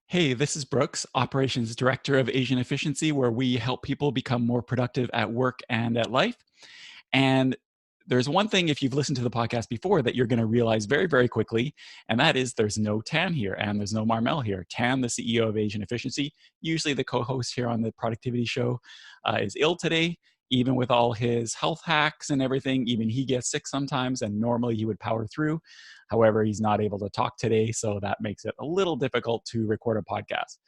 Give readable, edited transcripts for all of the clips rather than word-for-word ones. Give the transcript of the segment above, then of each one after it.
Hey, this is Brooks, Operations Director of Asian Efficiency, where we help people become more productive at work and at life. And there's one thing, if you've listened to the podcast before, that you're going to realize very, very quickly, and that is there's no Tan here and there's no Marmel here. Tan, the CEO of Asian Efficiency, usually the co host here on the Productivity Show, is ill today. Even with all his health hacks and everything, even he gets sick sometimes, and normally he would power through. However, he's not able to talk today, so that makes it a little difficult to record a podcast.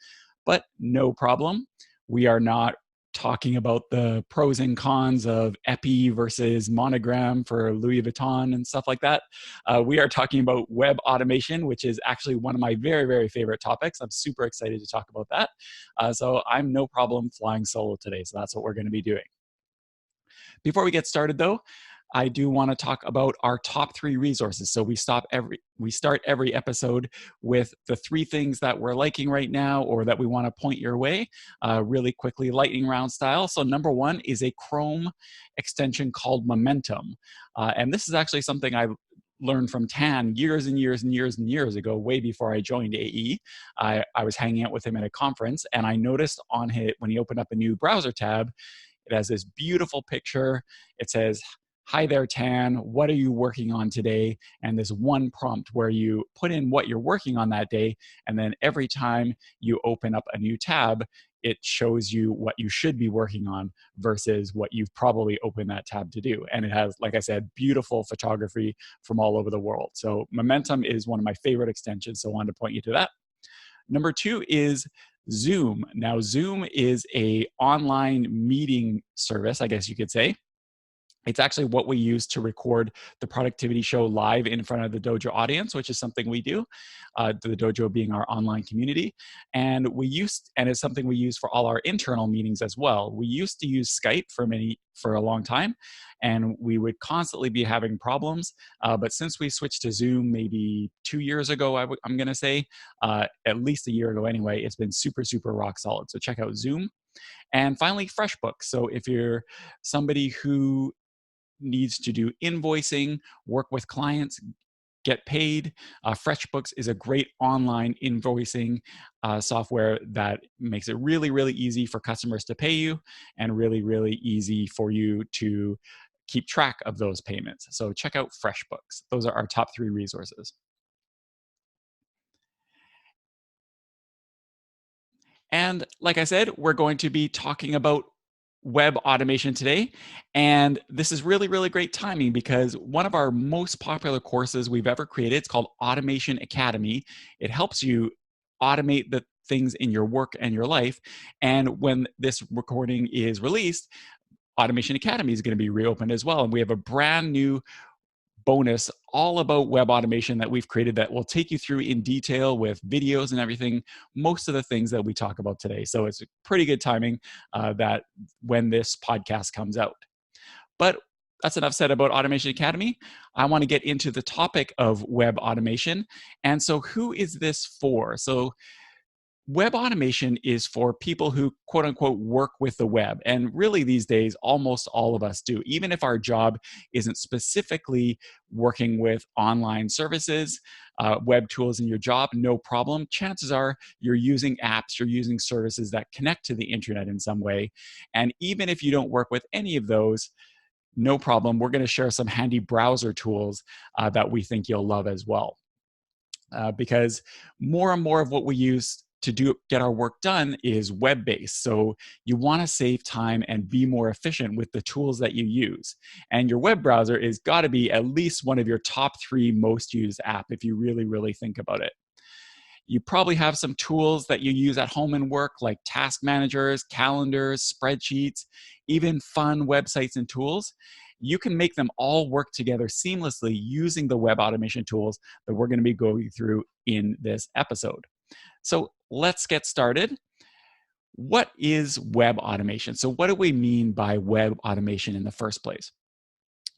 But no problem. We are not talking about the pros and cons of Epi versus Monogram for Louis Vuitton and stuff like that. We are talking about web automation, which is actually one of my very, very favorite topics. I'm super excited to talk about that. So I'm no problem flying solo today. So that's what we're going to be doing. Before we get started, though, I do want to talk about our top 3 resources. So we start every episode with the 3 things that we're liking right now or that we want to point your way, really quickly, lightning round style. So number 1 is a Chrome extension called Momentum. And this is actually something I learned from Tan years and years and years and years ago, way before I joined AE. I was hanging out with him at a conference, and I noticed on his, when he opened up a new browser tab, it has this beautiful picture. It says, "Hi there, Tan. What are you working on today?" And this one prompt where you put in what you're working on that day. And then every time you open up a new tab, it shows you what you should be working on versus what you've probably opened that tab to do. And it has, like I said, beautiful photography from all over the world. So Momentum is one of my favorite extensions. So I wanted to point you to that. Number 2 is Zoom. Now, Zoom is a online meeting service, I guess you could say. It's actually what we use to record the productivity show live in front of the Dojo audience, which is something we do. The Dojo being our online community, and it's something we use for all our internal meetings as well. We used to use Skype for a long time, and we would constantly be having problems. But since we switched to Zoom maybe 2 years ago, I'm going to say, at least a year ago anyway, it's been super, super rock solid. So check out Zoom. And finally, FreshBooks. So if you're somebody who needs to do invoicing, work with clients, get paid, FreshBooks is a great online invoicing software that makes it really, really easy for customers to pay you and really, really easy for you to keep track of those payments. So check out FreshBooks. Those are our top 3 resources. And like I said, we're going to be talking about web automation today. And this is really, really great timing because one of our most popular courses we've ever created, it's called Automation Academy. It helps you automate the things in your work and your life. And when this recording is released, Automation Academy is going to be reopened as well. And we have a brand new bonus all about web automation that we've created that will take you through in detail with videos and everything, most of the things that we talk about today. So it's pretty good timing that when this podcast comes out. But that's enough said about Automation Academy. I want to get into the topic of web automation. And so who is this for? So web automation is for people who, quote unquote, work with the web. And really, these days, almost all of us do. Even if our job isn't specifically working with online services, web tools in your job, no problem. Chances are you're using apps, you're using services that connect to the internet in some way. And even if you don't work with any of those, no problem. We're going to share some handy browser tools that we think you'll love as well. Because more and more of what we use to get our work done is web-based. So you want to save time and be more efficient with the tools that you use. And your web browser is got to be at least one of your top 3 most used app if you really, really think about it. You probably have some tools that you use at home and work, like task managers, calendars, spreadsheets, even fun websites and tools. You can make them all work together seamlessly using the web automation tools that we're going to be going through in this episode. So let's get started. What is web automation? So what do we mean by web automation in the first place?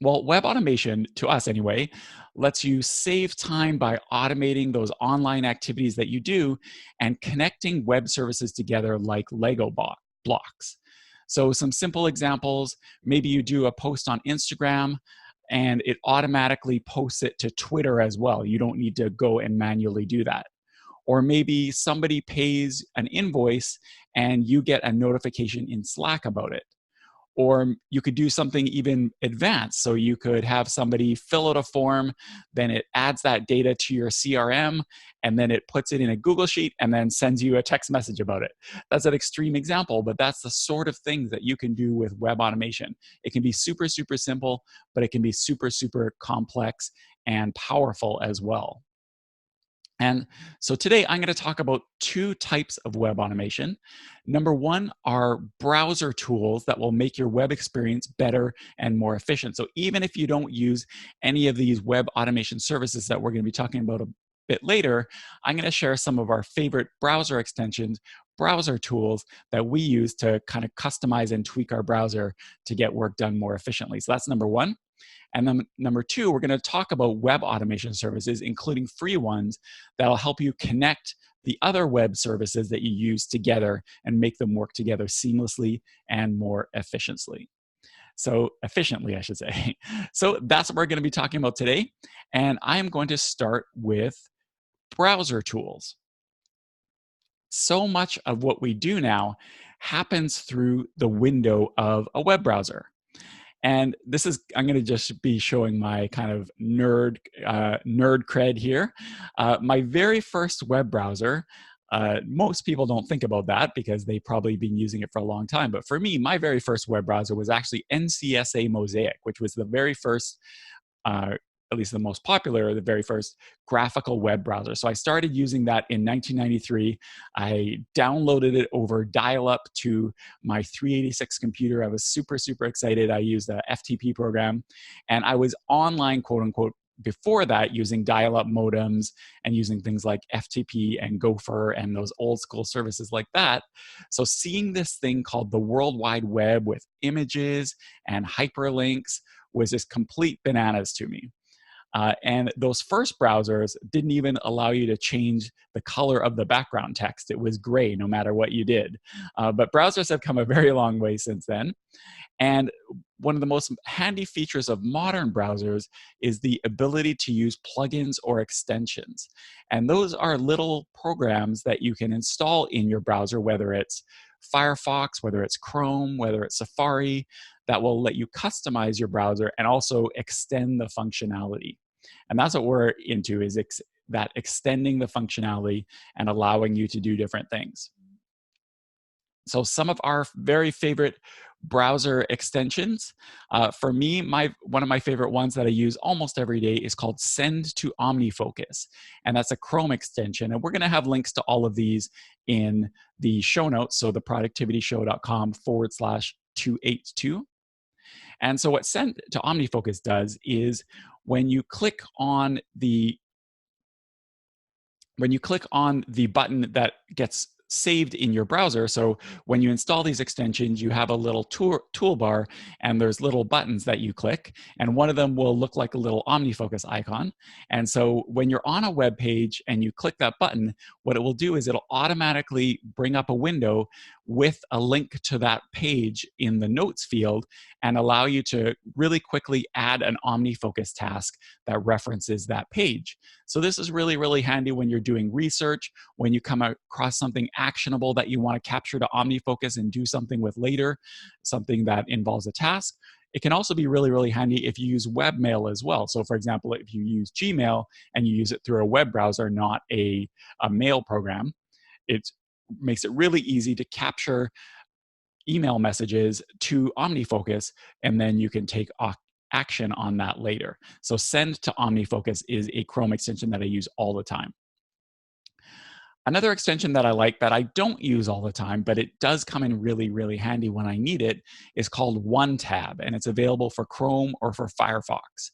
Well, web automation, to us anyway, lets you save time by automating those online activities that you do and connecting web services together like Lego blocks. So some simple examples, maybe you do a post on Instagram and it automatically posts it to Twitter as well. You don't need to go and manually do that. Or maybe somebody pays an invoice and you get a notification in Slack about it. Or you could do something even advanced. So you could have somebody fill out a form, then it adds that data to your CRM, and then it puts it in a Google Sheet and then sends you a text message about it. That's an extreme example, but that's the sort of things that you can do with web automation. It can be super, super simple, but it can be super, super complex and powerful as well. And so today I'm going to talk about two types of web automation. Number one are browser tools that will make your web experience better and more efficient. So even if you don't use any of these web automation services that we're going to be talking about a bit later, I'm going to share some of our favorite browser extensions, browser tools that we use to kind of customize and tweak our browser to get work done more efficiently. So that's number one. And then number two, we're going to talk about web automation services, including free ones that'll help you connect the other web services that you use together and make them work together seamlessly and more efficiently. I should say. So that's what we're going to be talking about today. And I am going to start with browser tools. So much of what we do now happens through the window of a web browser. And this is, I'm going to just be showing my kind of nerd cred here. My very first web browser, most people don't think about that because they've probably been using it for a long time. But for me, my very first web browser was actually NCSA Mosaic, which was the very first at least the most popular, the very first graphical web browser. So I started using that in 1993. I downloaded it over dial-up to my 386 computer. I was super, super excited. I used the FTP program, and I was online, quote unquote, before that using dial-up modems and using things like FTP and Gopher and those old school services like that. So seeing this thing called the World Wide Web with images and hyperlinks was just complete bananas to me. And those first browsers didn't even allow you to change the color of the background text. It was gray no matter what you did. But browsers have come a very long way since then. And one of the most handy features of modern browsers is the ability to use plugins or extensions. And those are little programs that you can install in your browser, whether it's Firefox, whether it's Chrome, whether it's Safari, that will let you customize your browser and also extend the functionality. And that's what we're into, is that extending the functionality and allowing you to do different things. So some of our very favorite browser extensions. For me, one of my favorite ones that I use almost every day is called Send to OmniFocus. And that's a Chrome extension. And we're going to have links to all of these in the show notes. So theproductivityshow.com/282. And so what Send to OmniFocus does is when you click on the button that gets saved in your browser. So when you install these extensions, you have a little toolbar, and there's little buttons that you click, and one of them will look like a little OmniFocus icon. And so when you're on a web page and you click that button, what it will do is it'll automatically bring up a window with a link to that page in the notes field and allow you to really quickly add an OmniFocus task that references that page. So this is really, really handy when you're doing research, when you come across something actionable that you want to capture to OmniFocus and do something with later, something that involves a task. It can also be really, really handy if you use webmail as well. So for example, if you use Gmail and you use it through a web browser, not a mail program, it makes it really easy to capture email messages to OmniFocus, and then you can take action on that later. So Send to OmniFocus is a Chrome extension that I use all the time. Another extension that I like that I don't use all the time, but it does come in really, really handy when I need it, is called OneTab, and it's available for Chrome or for Firefox.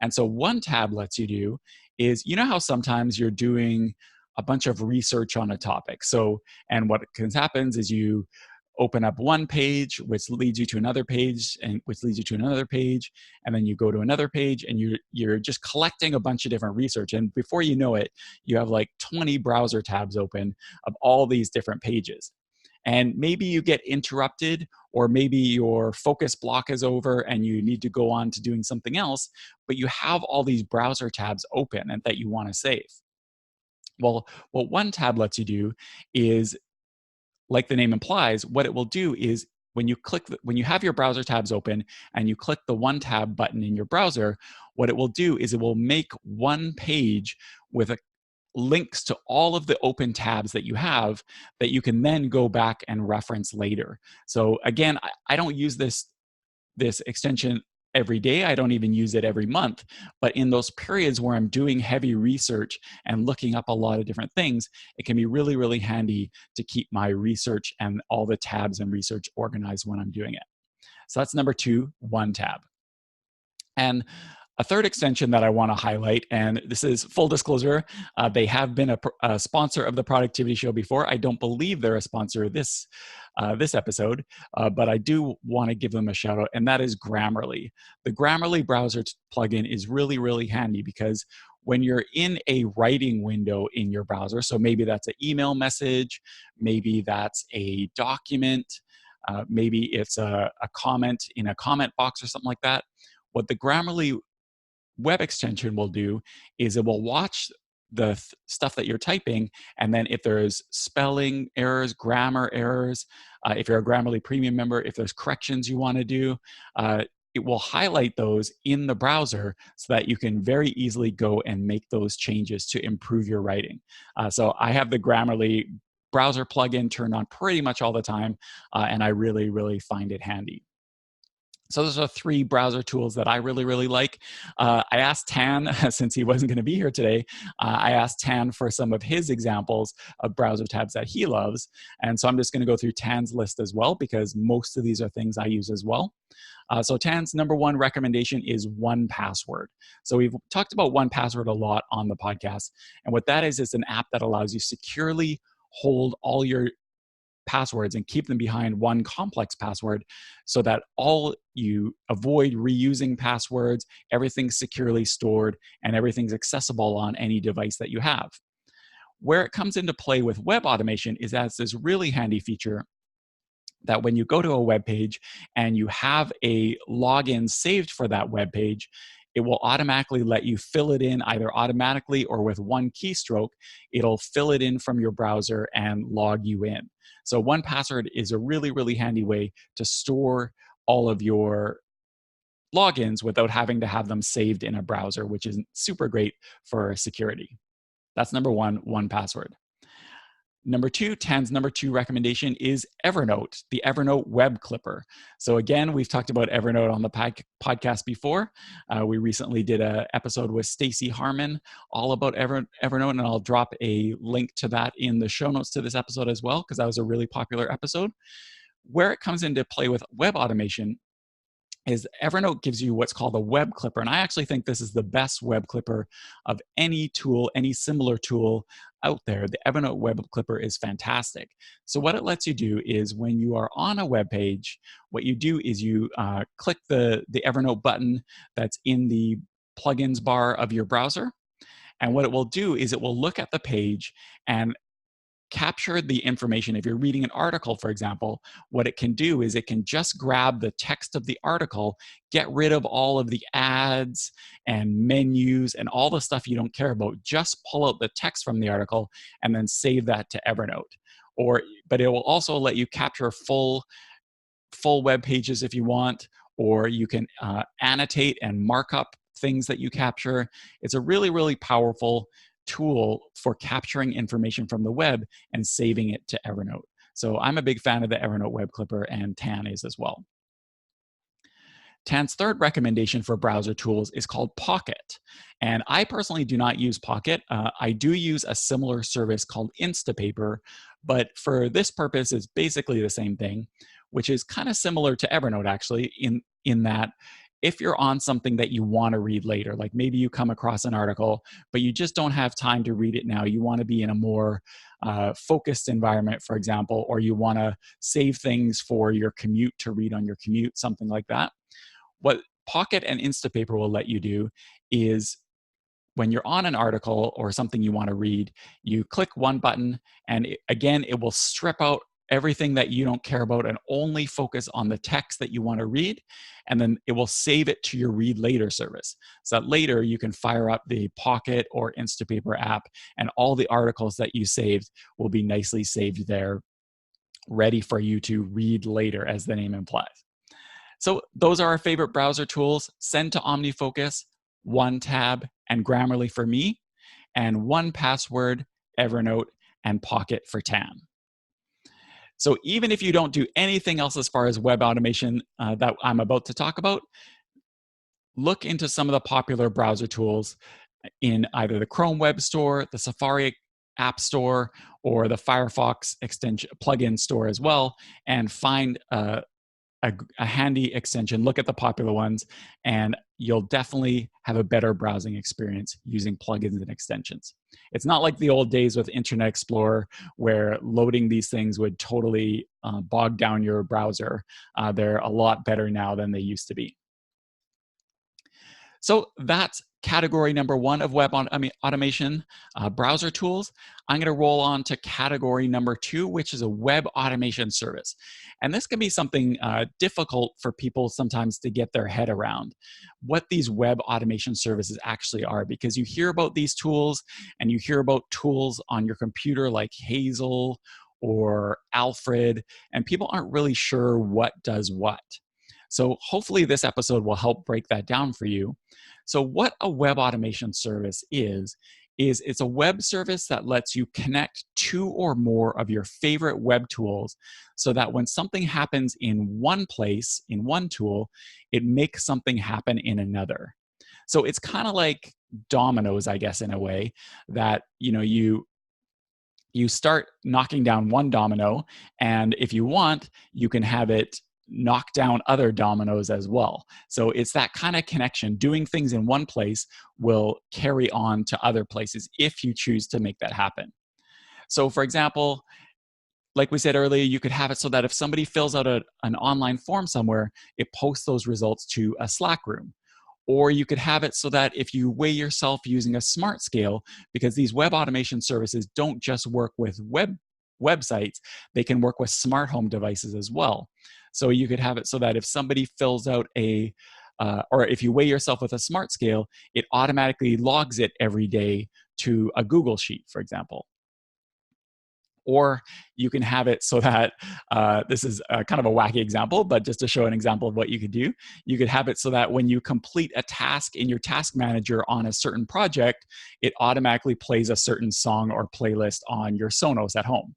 And so OneTab lets you do is, you know how sometimes you're doing a bunch of research on a topic. So, and what happens is you open up one page, which leads you to another page, and which leads you to another page, and then you go to another page, and you're just collecting a bunch of different research. And before you know it, you have like 20 browser tabs open of all these different pages. And maybe you get interrupted, or maybe your focus block is over and you need to go on to doing something else, but you have all these browser tabs open and that you want to save. Well, what one tab lets you do is, like the name implies, what it will do is when you have your browser tabs open and you click the one tab button in your browser, what it will do is it will make one page with links to all of the open tabs that you have that you can then go back and reference later. So again, I don't use this extension every day. I don't even use it every month. But in those periods where I'm doing heavy research and looking up a lot of different things, it can be really, really handy to keep my research and all the tabs and research organized when I'm doing it. So that's number two, one tab. And a third extension that I want to highlight, and this is full disclosure, they have been a sponsor of the Productivity Show before. I don't believe they're a sponsor of this episode, but I do want to give them a shout out, and that is Grammarly. The Grammarly browser plugin is really, really handy because when you're in a writing window in your browser, so maybe that's an email message, maybe that's a document, maybe it's a comment in a comment box or something like that. What the Grammarly web extension will do is it will watch the stuff that you're typing, and then if there's spelling errors, grammar errors, if you're a Grammarly premium member, if there's corrections you want to do, it will highlight those in the browser so that you can very easily go and make those changes to improve your writing. So I have the Grammarly browser plugin turned on pretty much all the time, and I really, really find it handy. So those are three browser tools that I really, really like. I asked Tan, since he wasn't going to be here today, I asked Tan for some of his examples of browser tabs that he loves. And so I'm just going to go through Tan's list as well, because most of these are things I use as well. So Tan's number one recommendation is 1Password. So we've talked about 1Password a lot on the podcast. And what that is an app that allows you securely hold all your passwords and keep them behind one complex password so that you avoid reusing passwords, everything's securely stored, and everything's accessible on any device that you have. Where it comes into play with web automation is that it's this really handy feature that when you go to a web page and you have a login saved for that web page, it will automatically let you fill it in either automatically or with one keystroke. It'll fill it in from your browser and log you in. So 1Password is a really, really handy way to store all of your logins without having to have them saved in a browser, which is super great for security. That's number one, 1Password. Number two, Tan's number two recommendation is Evernote, the Evernote web clipper. So again, we've talked about Evernote on the podcast before. We recently did an episode with Stacy Harmon all about Evernote, and I'll drop a link to that in the show notes to this episode as well, because that was a really popular episode. Where it comes into play with web automation is Evernote gives you what's called a web clipper. And I actually think this is the best web clipper of any tool, any similar tool out there. The Evernote web clipper is fantastic. So what it lets you do is when you are on a web page, what you do is you click the Evernote button that's in the plugins bar of your browser. And what it will do is it will look at the page and capture the information. If you're reading an article, for example, what it can do is it can just grab the text of the article, get rid of all of the ads and menus and all the stuff you don't care about, just pull out the text from the article and then save that to Evernote. But it will also let you capture full web pages if you want, or you can annotate and mark up things that you capture. It's a really, really powerful tool for capturing information from the web and saving it to Evernote. So I'm a big fan of the Evernote web clipper, and Tan is as well. Tan's third recommendation for browser tools is called Pocket. And I personally do not use Pocket. I do use a similar service called Instapaper, but for this purpose, it's basically the same thing, which is kind of similar to Evernote actually, in that if you're on something that you want to read later, like maybe you come across an article, but you just don't have time to read it now, you want to be in a more focused environment, for example, or you want to save things for your commute to read on your commute, something like that. What Pocket and Instapaper will let you do is when you're on an article or something you want to read, you click one button and again, it will strip out everything that you don't care about and only focus on the text that you want to read. And then it will save it to your read later service. So that later you can fire up the Pocket or Instapaper app, and all the articles that you saved will be nicely saved there, ready for you to read later, as the name implies. So those are our favorite browser tools: Send to OmniFocus, OneTab, and Grammarly for me, and 1Password, Evernote, and Pocket for Tam. So even if you don't do anything else as far as web automation that I'm about to talk about, look into some of the popular browser tools in either the Chrome Web Store, the Safari App Store, or the Firefox extension plugin store as well, and find a handy extension. Look at the popular ones, and you'll definitely have a better browsing experience using plugins and extensions. It's not like the old days with Internet Explorer, where loading these things would totally bog down your browser. They're a lot better now than they used to be. So that's category number one of web automation, browser tools. I'm going to roll on to category number two, which is a web automation service. And this can be something difficult for people sometimes to get their head around, what these web automation services actually are, because you hear about these tools and you hear about tools on your computer like Hazel or Alfred, and people aren't really sure what does what. So hopefully this episode will help break that down for you. So what a web automation service is it's a web service that lets you connect two or more of your favorite web tools, so that when something happens in one place, in one tool, it makes something happen in another. So it's kind of like dominoes, I guess, in a way, that you start knocking down one domino, and if you want, you can have it knock down other dominoes as well. So it's that kind of connection. Doing things in one place will carry on to other places if you choose to make that happen. So for example, like we said earlier, you could have it so that if somebody fills out an online form somewhere, it posts those results to a Slack room. Or you could have it so that if you weigh yourself using a smart scale, because these web automation services don't just work with websites, they can work with smart home devices as well. So you could have it so that if somebody fills out or if you weigh yourself with a smart scale, it automatically logs it every day to a Google Sheet, for example. Or you can have it so that, this is kind of a wacky example, but just to show an example of what you could do, you could have it so that when you complete a task in your task manager on a certain project, it automatically plays a certain song or playlist on your Sonos at home.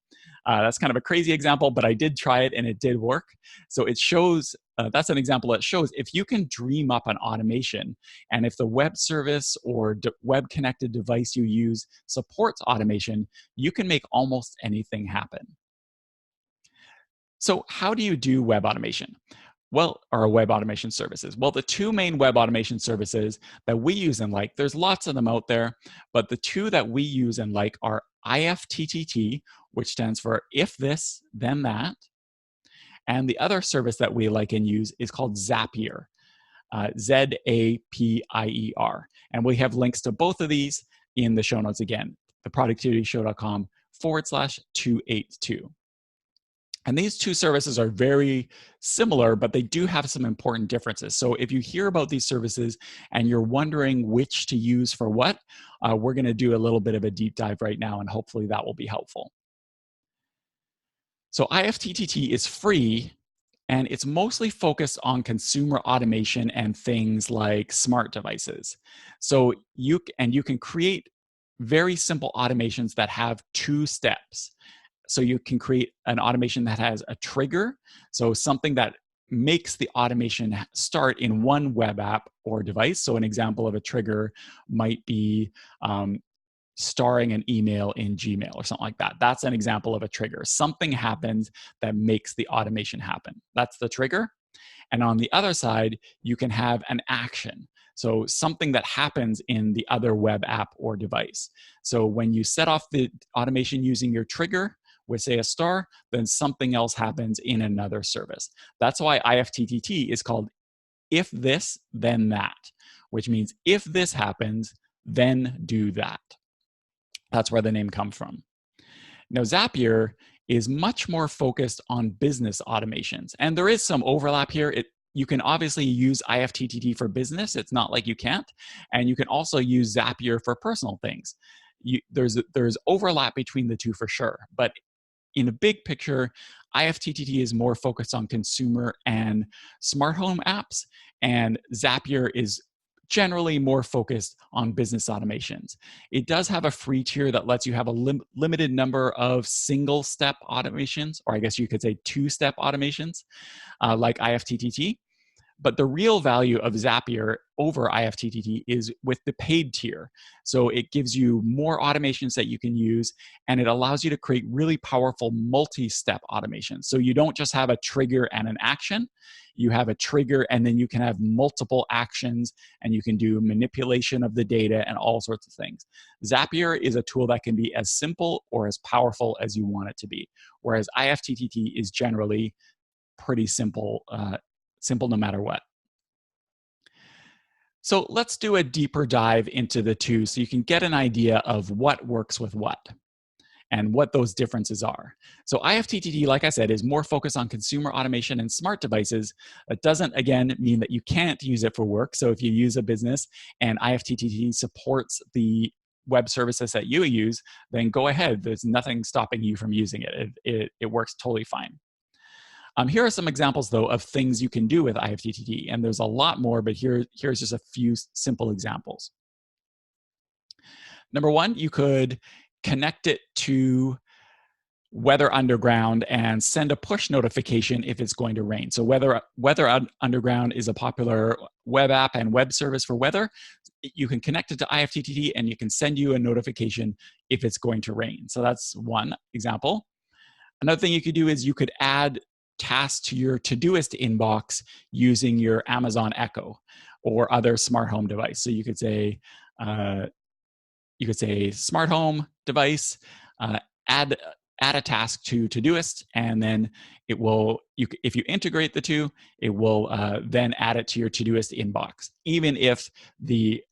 That's kind of a crazy example, but I did try it and it did work. So it shows, that's an example that shows if you can dream up an automation, and if the web service or web connected device you use supports automation, you can make almost anything happen. So how do you do web automation? Well, or web automation services? Well, the two main web automation services that we use and like, there's lots of them out there, but the two that we use and like are IFTTT, which stands for if this, then that. And the other service that we like and use is called Zapier, Zapier. And we have links to both of these in the show notes again, theproductivityshow.com/282. And these two services are very similar, but they do have some important differences. So if you hear about these services and you're wondering which to use for what, we're going to do a little bit of a deep dive right now, and hopefully that will be helpful. So IFTTT is free, and it's mostly focused on consumer automation and things like smart devices. So you can create very simple automations that have two steps. So you can create an automation that has a trigger, so something that makes the automation start in one web app or device. So an example of a trigger might be starring an email in Gmail or something like that. That's an example of a trigger. Something happens that makes the automation happen. That's the trigger. And on the other side, you can have an action. So something that happens in the other web app or device. So when you set off the automation using your trigger with, say, a star, then something else happens in another service. That's why IFTTT is called if this, then that, which means if this happens, then do that. That's where the name comes from. Now, Zapier is much more focused on business automations. And there is some overlap here. You can obviously use IFTTT for business. It's not like you can't. And you can also use Zapier for personal things. There's overlap between the two for sure. But in a big picture, IFTTT is more focused on consumer and smart home apps, and Zapier is generally more focused on business automations. It does have a free tier that lets you have a limited number of single-step automations, or I guess you could say two-step automations, like IFTTT. But the real value of Zapier over IFTTT is with the paid tier. So it gives you more automations that you can use, and it allows you to create really powerful multi-step automations. So you don't just have a trigger and an action. You have a trigger, and then you can have multiple actions, and you can do manipulation of the data and all sorts of things. Zapier is a tool that can be as simple or as powerful as you want it to be, whereas IFTTT is generally pretty simple, simple no matter what. So let's do a deeper dive into the two so you can get an idea of what works with what and what those differences are. So IFTTT, like I said, is more focused on consumer automation and smart devices. That doesn't, again, mean that you can't use it for work. So if you use a business and IFTTT supports the web services that you use, then go ahead. There's nothing stopping you from using it. It works totally fine. Here are some examples, though, of things you can do with IFTTT, and there's a lot more, but here's just a few simple examples. Number one, you could connect it to Weather Underground and send a push notification if it's going to rain. So Weather Underground is a popular web app and web service for weather. You can connect it to IFTTT, and you can send you a notification if it's going to rain. So that's one example. Another thing you could do is you could add tasks to your Todoist inbox using your Amazon Echo or other smart home device. So you could say smart home device, add a task to Todoist, and then it will, if you integrate the two, it will then add it to your Todoist inbox, even if the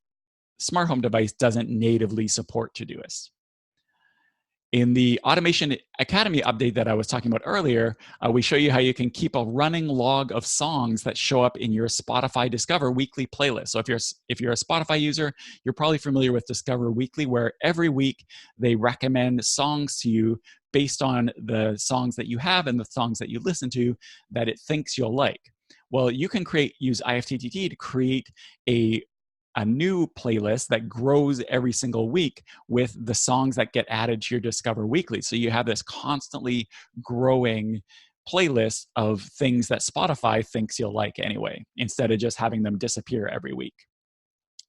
smart home device doesn't natively support Todoist. In the Automation Academy update that I was talking about earlier, we show you how you can keep a running log of songs that show up in your Spotify Discover Weekly playlist. So if you're a Spotify user, you're probably familiar with Discover Weekly, where every week they recommend songs to you based on the songs that you have and the songs that you listen to that it thinks you'll like. Well, you can use IFTTT to create a new playlist that grows every single week with the songs that get added to your Discover Weekly. So you have this constantly growing playlist of things that Spotify thinks you'll like anyway, instead of just having them disappear every week.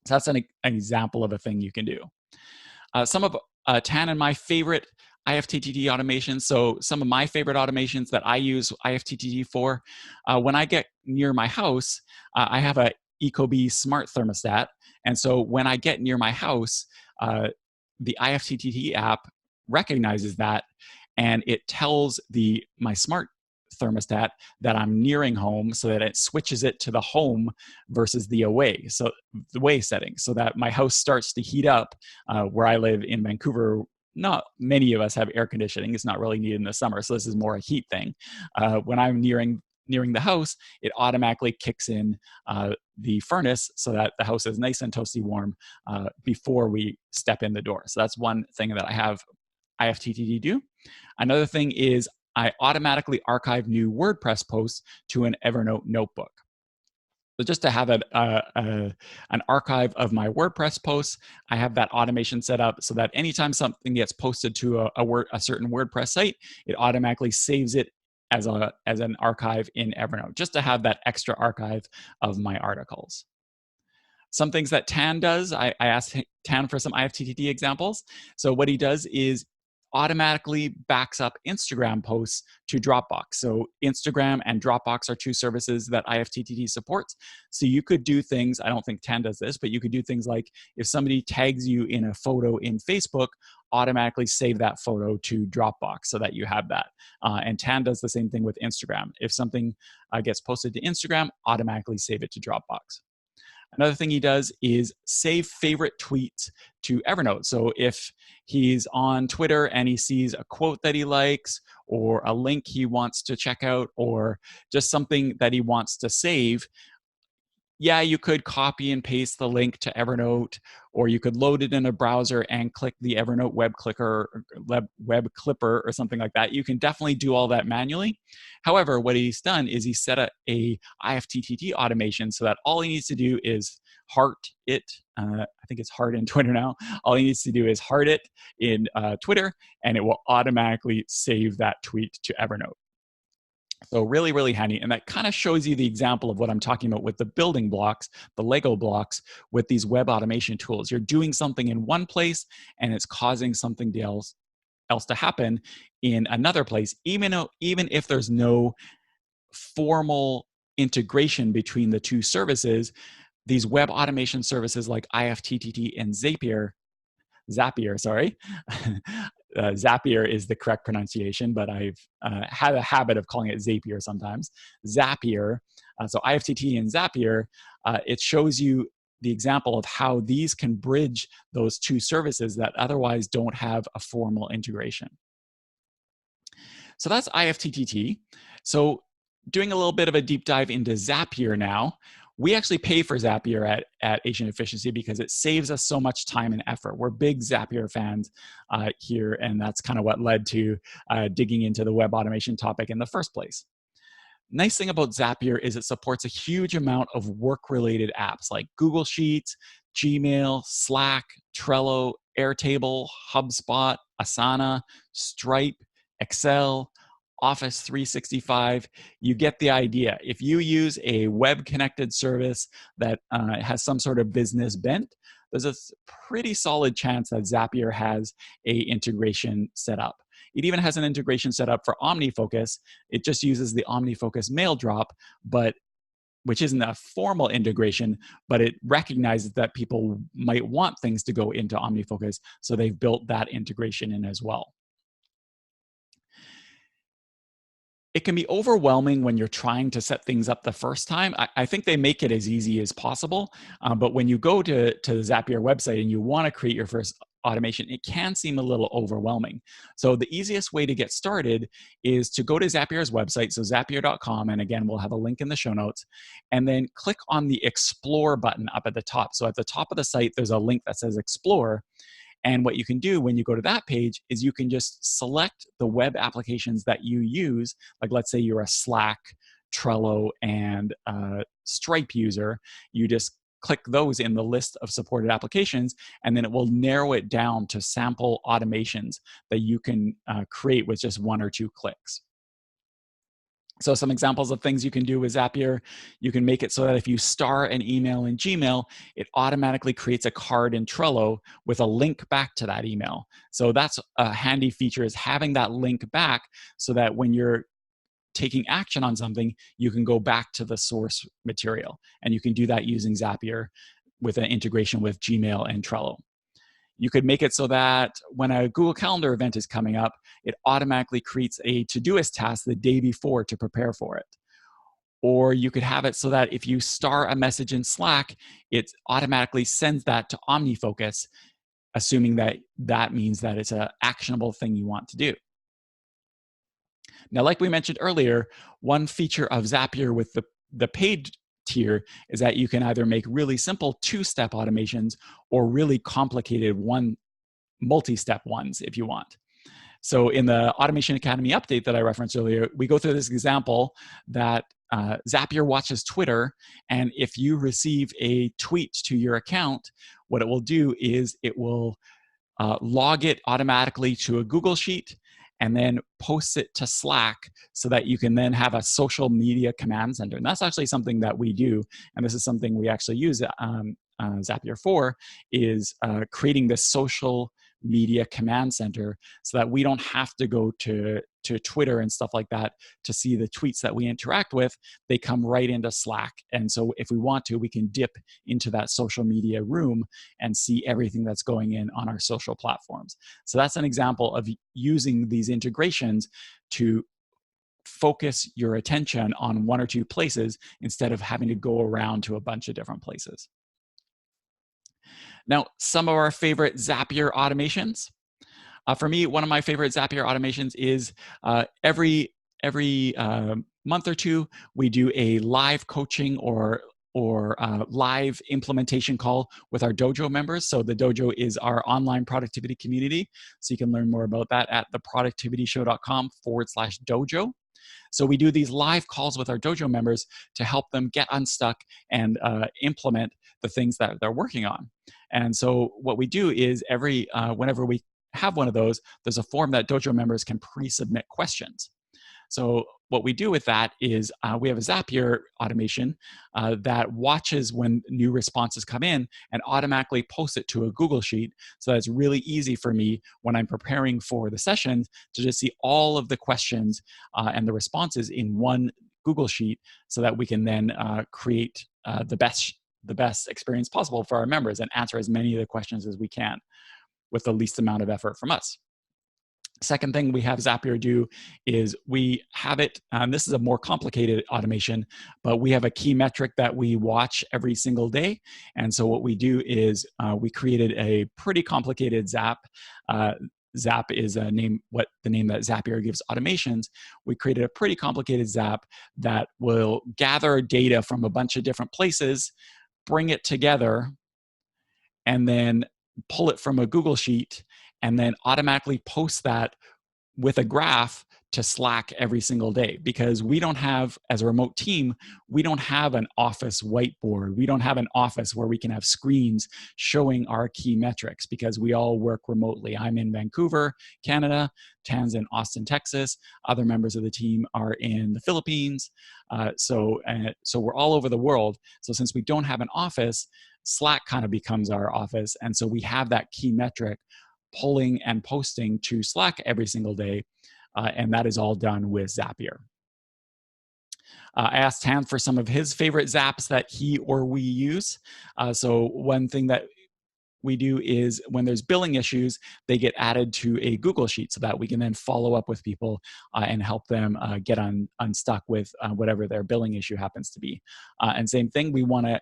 So that's an example of a thing you can do. Some of Tan and my favorite IFTTT automations. So some of my favorite automations that I use IFTTT for, when I get near my house, I have a Ecobee smart thermostat. And so when I get near my house, the IFTTT app recognizes that, and it tells my smart thermostat that I'm nearing home, so that it switches it to the home versus the away setting, so that my house starts to heat up. Where I live in Vancouver, not many of us have air conditioning. It's not really needed in the summer, so this is more a heat thing. When I'm nearing the house, it automatically kicks in the furnace so that the house is nice and toasty warm before we step in the door. So that's one thing that I have IFTTT do. Another thing is I automatically archive new WordPress posts to an Evernote notebook. So just to have an archive of my WordPress posts, I have that automation set up so that anytime something gets posted to a certain WordPress site, it automatically saves it as an archive in Evernote, just to have that extra archive of my articles. Some things that Tan does, I asked Tan for some IFTTT examples. So what he does is automatically backs up Instagram posts to Dropbox. So Instagram and Dropbox are two services that IFTTT supports. So you could do things, I don't think Tan does this, but you could do things like if somebody tags you in a photo in Facebook, automatically save that photo to Dropbox so that you have that. And Tan does the same thing with Instagram. If something gets posted to Instagram, automatically save it to Dropbox. Another thing he does is save favorite tweets to Evernote. So if he's on Twitter and he sees a quote that he likes, or a link he wants to check out, or just something that he wants to save, yeah, you could copy and paste the link to Evernote, or you could load it in a browser and click the Evernote web clipper or something like that. You can definitely do all that manually. However, what he's done is he set a IFTTT automation so that all he needs to do is heart it. I think it's heart in Twitter now. All he needs to do is heart it in Twitter, and it will automatically save that tweet to Evernote. So really, really handy. And that kind of shows you the example of what I'm talking about with the building blocks, the Lego blocks with these web automation tools. You're doing something in one place and it's causing something else to happen in another place, even if there's no formal integration between the two services. These web automation services like IFTTT and Zapier, sorry. Zapier is the correct pronunciation, but I've had a habit of calling it Zapier sometimes. Zapier, so IFTT and Zapier, it shows you the example of how these can bridge those two services that otherwise don't have a formal integration. So that's IFTTT. So doing a little bit of a deep dive into Zapier now, we actually pay for Zapier at Agent Efficiency because it saves us so much time and effort. We're big Zapier fans here, and that's kind of what led to digging into the web automation topic in the first place. Nice thing about Zapier is it supports a huge amount of work-related apps like Google Sheets, Gmail, Slack, Trello, Airtable, HubSpot, Asana, Stripe, Excel, Office 365. You get the idea. If you use a web-connected service that has some sort of business bent, there's a pretty solid chance that Zapier has a integration set up. It even has an integration set up for OmniFocus. It just uses the OmniFocus mail drop, which isn't a formal integration, but it recognizes that people might want things to go into OmniFocus, so they've built that integration in as well. It can be overwhelming when you're trying to set things up the first time. I think they make it as easy as possible, but when you go to the Zapier website and you want to create your first automation, it can seem a little overwhelming. So the easiest way to get started is to go to Zapier's website, so zapier.com, and again, we'll have a link in the show notes, and then click on the Explore button up at the top. So at the top of the site, there's a link that says Explore. And what you can do when you go to that page is you can just select the web applications that you use. Like, let's say you're a Slack, Trello, and Stripe user. You just click those in the list of supported applications, and then it will narrow it down to sample automations that you can create with just one or two clicks. So some examples of things you can do with Zapier: you can make it so that if you star an email in Gmail, it automatically creates a card in Trello with a link back to that email. So that's a handy feature, is having that link back so that when you're taking action on something, you can go back to the source material. And you can do that using Zapier with an integration with Gmail and Trello. You could make it so that when a Google Calendar event is coming up, it automatically creates a Todoist task the day before to prepare for it. Or you could have it so that if you star a message in Slack, it automatically sends that to OmniFocus, assuming that that means that it's an actionable thing you want to do. Now, like we mentioned earlier, one feature of Zapier with the paid tier is that you can either make really simple two-step automations or really complicated multi-step ones if you want. So in the Automation Academy update that I referenced earlier, we go through this example that Zapier watches Twitter, and if you receive a tweet to your account, what it will do is it will log it automatically to a Google Sheet and then post it to Slack so that you can then have a social media command center. And that's actually something that we do. And this is something we actually use Zapier for, is creating this social media command center so that we don't have to go to Twitter and stuff like that to see the tweets that we interact with. They come right into Slack. And so if we want to, we can dip into that social media room and see everything that's going in on our social platforms. So that's an example of using these integrations to focus your attention on one or two places instead of having to go around to a bunch of different places. Now, some of our favorite Zapier automations. For me, one of my favorite Zapier automations is every month or two, we do a live coaching or live implementation call with our dojo members. So the dojo is our online productivity community. So you can learn more about that at theproductivityshow.com/dojo. So we do these live calls with our dojo members to help them get unstuck and implement the things that they're working on. And so what we do is whenever we have one of those, there's a form that dojo members can pre-submit questions. So what we do with that is we have a Zapier automation that watches when new responses come in and automatically posts it to a Google Sheet. So that's really easy for me when I'm preparing for the sessions to just see all of the questions and the responses in one Google Sheet, so that we can then create the best experience possible for our members and answer as many of the questions as we can with the least amount of effort from us. Second thing we have Zapier do is we have it, this is a more complicated automation, but we have a key metric that we watch every single day. And so what we do is we created a pretty complicated Zap. Zap is the name that Zapier gives automations. We created a pretty complicated Zap that will gather data from a bunch of different places, bring it together, and then pull it from a Google Sheet, and then automatically post that with a graph to Slack every single day. Because we don't have, as a remote team, we don't have an office whiteboard. We don't have an office where we can have screens showing our key metrics, because we all work remotely. I'm in Vancouver, Canada. Tan's in Austin, Texas. Other members of the team are in the Philippines. So we're all over the world. So since we don't have an office, Slack kind of becomes our office. And so we have that key metric pulling and posting to Slack every single day. And that is all done with Zapier. I asked Tan for some of his favorite Zaps that he or we use. So one thing that we do is when there's billing issues, they get added to a Google Sheet so that we can then follow up with people and help them get unstuck with whatever their billing issue happens to be. And same thing, we want to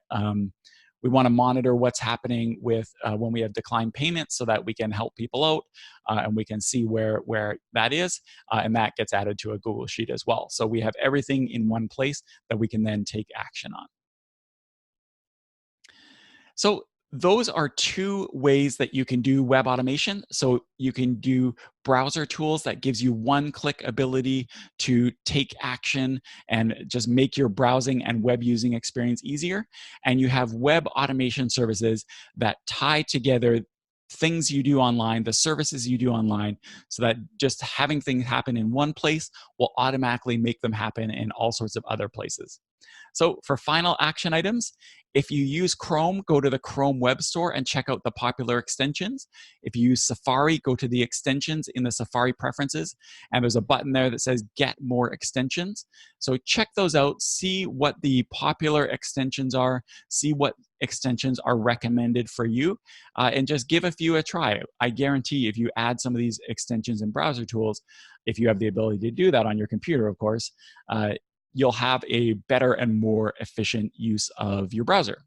monitor what's happening with when we have declined payments, so that we can help people out and we can see where that is, and that gets added to a Google Sheet as well. So we have everything in one place that we can then take action on. So those are two ways that you can do web automation. So you can do browser tools that gives you one-click ability to take action and just make your browsing and web using experience easier. And you have web automation services that tie together things you do online, the services you do online, so that just having things happen in one place will automatically make them happen in all sorts of other places. So for final action items, if you use Chrome, go to the Chrome Web Store and check out the popular extensions. If you use Safari, go to the extensions in the Safari preferences, and there's a button there that says Get More Extensions. So check those out, see what the popular extensions are, see what extensions are recommended for you, and just give a few a try. I guarantee if you add some of these extensions and browser tools, if you have the ability to do that on your computer, of course, you'll have a better and more efficient use of your browser.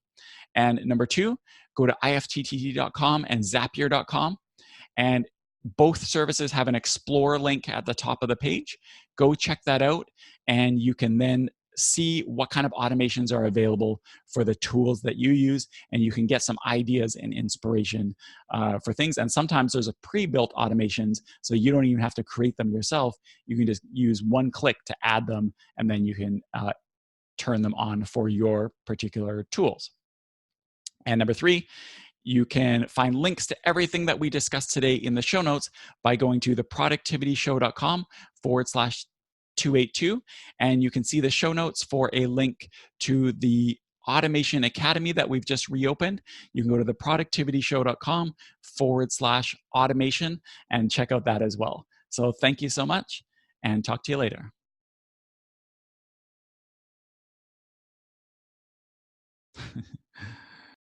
And number two, go to ifttt.com and zapier.com. And both services have an explore link at the top of the page. Go check that out, and you can then see what kind of automations are available for the tools that you use, and you can get some ideas and inspiration for things. And sometimes there's a pre-built automations, so you don't even have to create them yourself. You can just use one click to add them, and then you can turn them on for your particular tools. And number three, you can find links to everything that we discussed today in the show notes by going to theproductivityshow.com/282. And you can see the show notes for a link to the Automation Academy that we've just reopened. You can go to theproductivityshow.com/automation and check out that as well. So thank you so much, and talk to you later.